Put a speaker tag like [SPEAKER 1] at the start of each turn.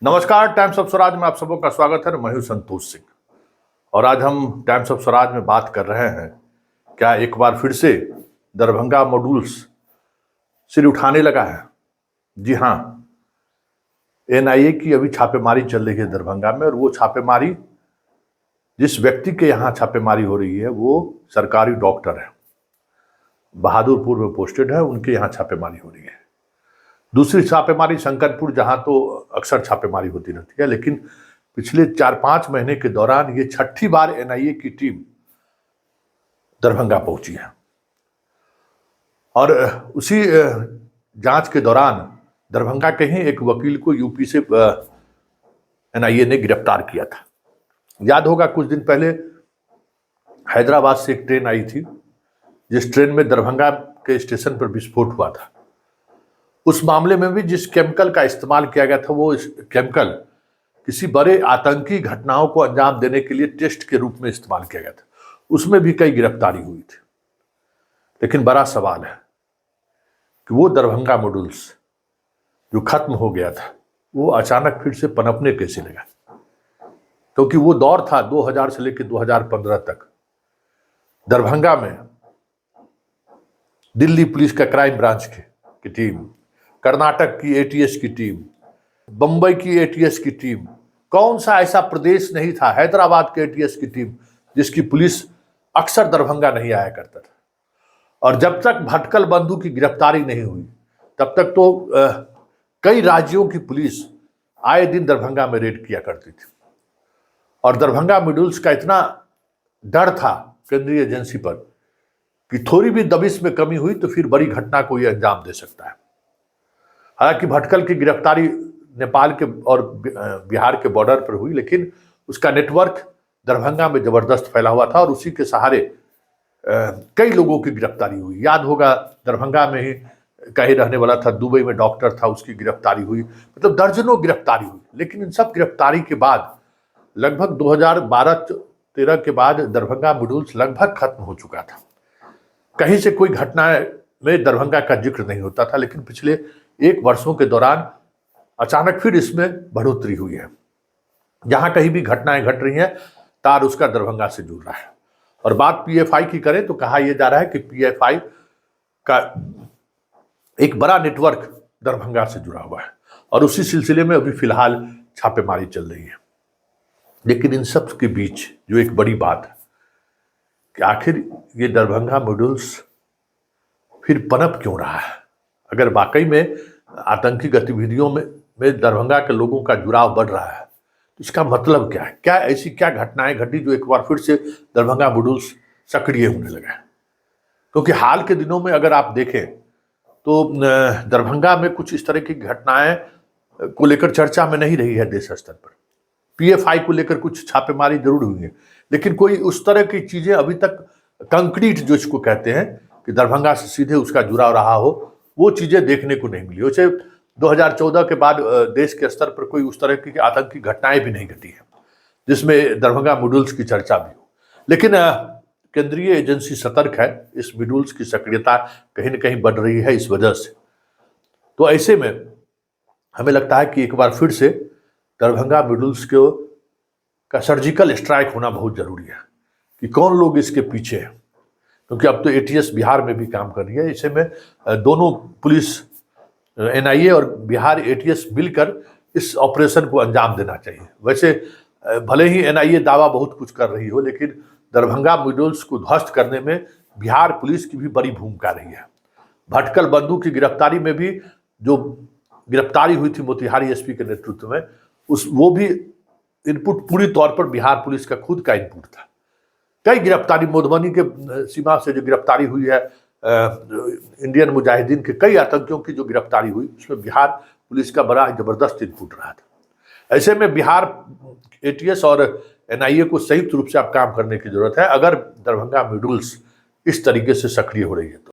[SPEAKER 1] नमस्कार, times of Swaraj में आप सबों का स्वागत है। मैं हूं संतोष सिंह और आज हम टाइम्स ऑफ स्वराज में बात कर रहे हैं, क्या एक बार फिर से दरभंगा मॉड्यूल्स सिर उठाने लगा है। जी हां, एनआईए की अभी छापेमारी चल रही है दरभंगा में, और वो छापेमारी, जिस व्यक्ति के यहाँ छापेमारी हो रही है वो सरकारी डॉक्टर है, बहादुरपुर में पोस्टेड है, उनके यहाँ छापेमारी हो रही है। दूसरी छापेमारी शंकरपुर, जहां तो अक्सर छापेमारी होती रहती है, लेकिन पिछले 4-5 महीने के दौरान ये छठी बार एनआईए की टीम दरभंगा पहुंची है। और उसी जांच के दौरान दरभंगा के ही एक वकील को यूपी से एनआईए ने गिरफ्तार किया था। याद होगा, कुछ दिन पहले हैदराबाद से एक ट्रेन आई थी, जिस ट्रेन में दरभंगा के स्टेशन पर विस्फोट हुआ था। उस मामले में भी जिस केमिकल का इस्तेमाल किया गया था, वो केमिकल किसी बड़े आतंकी घटनाओं को अंजाम देने के लिए टेस्ट के रूप में इस्तेमाल किया गया था। उसमें भी कई गिरफ्तारी हुई थी। लेकिन बड़ा सवाल है कि वो दरभंगा मॉड्यूल्स जो खत्म हो गया था, वो अचानक फिर से पनपने कैसे लगा। क्योंकि वो दौर था 2000 से लेकर 2015 तक, दरभंगा में दिल्ली पुलिस का क्राइम ब्रांच की टीम, कर्नाटक की एटीएस की टीम, बंबई की एटीएस की टीम, कौन सा ऐसा प्रदेश नहीं था, हैदराबाद के एटीएस की टीम, जिसकी पुलिस अक्सर दरभंगा नहीं आया करता था। और जब तक भटकल बंधु की गिरफ्तारी नहीं हुई, तब तक तो कई राज्यों की पुलिस आए दिन दरभंगा में रेड किया करती थी। और दरभंगा मॉड्यूल्स का इतना डर था केंद्रीय एजेंसी पर कि थोड़ी भी दबिश में कमी हुई तो फिर बड़ी घटना को यह अंजाम दे सकता है। हालांकि भटकल की गिरफ्तारी नेपाल के और बिहार के बॉर्डर पर हुई, लेकिन उसका नेटवर्क दरभंगा में जबरदस्त फैला हुआ था और उसी के सहारे कई लोगों की गिरफ्तारी हुई। याद होगा, दरभंगा में ही कहीं रहने वाला था, दुबई में डॉक्टर था, उसकी गिरफ्तारी हुई। मतलब दर्जनों गिरफ्तारी हुई। लेकिन इन सब गिरफ्तारी के बाद लगभग 2012-13 के बाद दरभंगा मॉड्यूल्स लगभग खत्म हो चुका था। कहीं से कोई घटना में दरभंगा का जिक्र नहीं होता था। लेकिन पिछले 1 वर्षों के दौरान अचानक फिर इसमें बढ़ोतरी हुई है। जहां कहीं भी घटनाएं घट रही हैं, तार उसका दरभंगा से जुड़ रहा है। और बात पीएफआई की करें तो कहा यह जा रहा है कि पीएफआई का एक बड़ा नेटवर्क दरभंगा से जुड़ा हुआ है और उसी सिलसिले में अभी फिलहाल छापेमारी चल रही है। लेकिन इन सब के बीच जो एक बड़ी बात है कि आखिर ये दरभंगा मॉड्यूल्स फिर पनप क्यों रहा है। अगर वाकई में आतंकी गतिविधियों में दरभंगा के लोगों का जुड़ाव बढ़ रहा है, तो इसका मतलब क्या है? क्या ऐसी क्या घटनाएं घटी जो एक बार फिर से दरभंगा मॉड्यूल्स सक्रिय होने लगा है? क्योंकि हाल के दिनों में अगर आप देखें तो दरभंगा में कुछ इस तरह की घटनाएं को लेकर चर्चा में नहीं रही है देश स्तर पर। पीएफआई को लेकर कुछ छापेमारी जरूर हुई है, लेकिन कोई उस तरह की चीजें अभी तक कंक्रीट, जो इसको कहते हैं कि दरभंगा से सीधे उसका जुड़ाव रहा हो, वो चीजें देखने को नहीं मिली। वैसे 2014 के बाद देश के स्तर पर कोई उस तरह की आतंकी घटनाएं भी नहीं घटी है जिसमें दरभंगा मॉड्यूल्स की चर्चा भी हो। लेकिन केंद्रीय एजेंसी सतर्क है, इस मॉड्यूल्स की सक्रियता कहीं न कहीं बढ़ रही है इस वजह से। तो ऐसे में हमें लगता है कि एक बार फिर से दरभंगा मॉड्यूल्स का सर्जिकल स्ट्राइक होना बहुत जरूरी है कि कौन लोग इसके पीछे हैं। क्योंकि अब तो एटीएस बिहार में भी काम कर रही है। ऐसे में दोनों पुलिस, एनआईए और बिहार एटीएस मिलकर इस ऑपरेशन को अंजाम देना चाहिए। वैसे भले ही एनआईए दावा बहुत कुछ कर रही हो, लेकिन दरभंगा मॉड्यूल्स को ध्वस्त करने में बिहार पुलिस की भी बड़ी भूमिका रही है। भटकल बंधु की गिरफ्तारी में भी जो गिरफ्तारी हुई थी मोतिहारी एसपी के नेतृत्व में, वो भी इनपुट पूरी तौर पर बिहार पुलिस का खुद का इनपुट था। कई गिरफ्तारी, मधुबनी के सीमा से जो गिरफ्तारी हुई है, इंडियन मुजाहिदीन के कई आतंकियों की जो गिरफ्तारी हुई, उसमें बिहार पुलिस का बड़ा जबरदस्त इनपुट रहा था। ऐसे में बिहार एटीएस और एनआईए को संयुक्त रूप से अब काम करने की जरूरत है, अगर दरभंगा मॉड्यूल्स इस तरीके से सक्रिय हो रही है तो।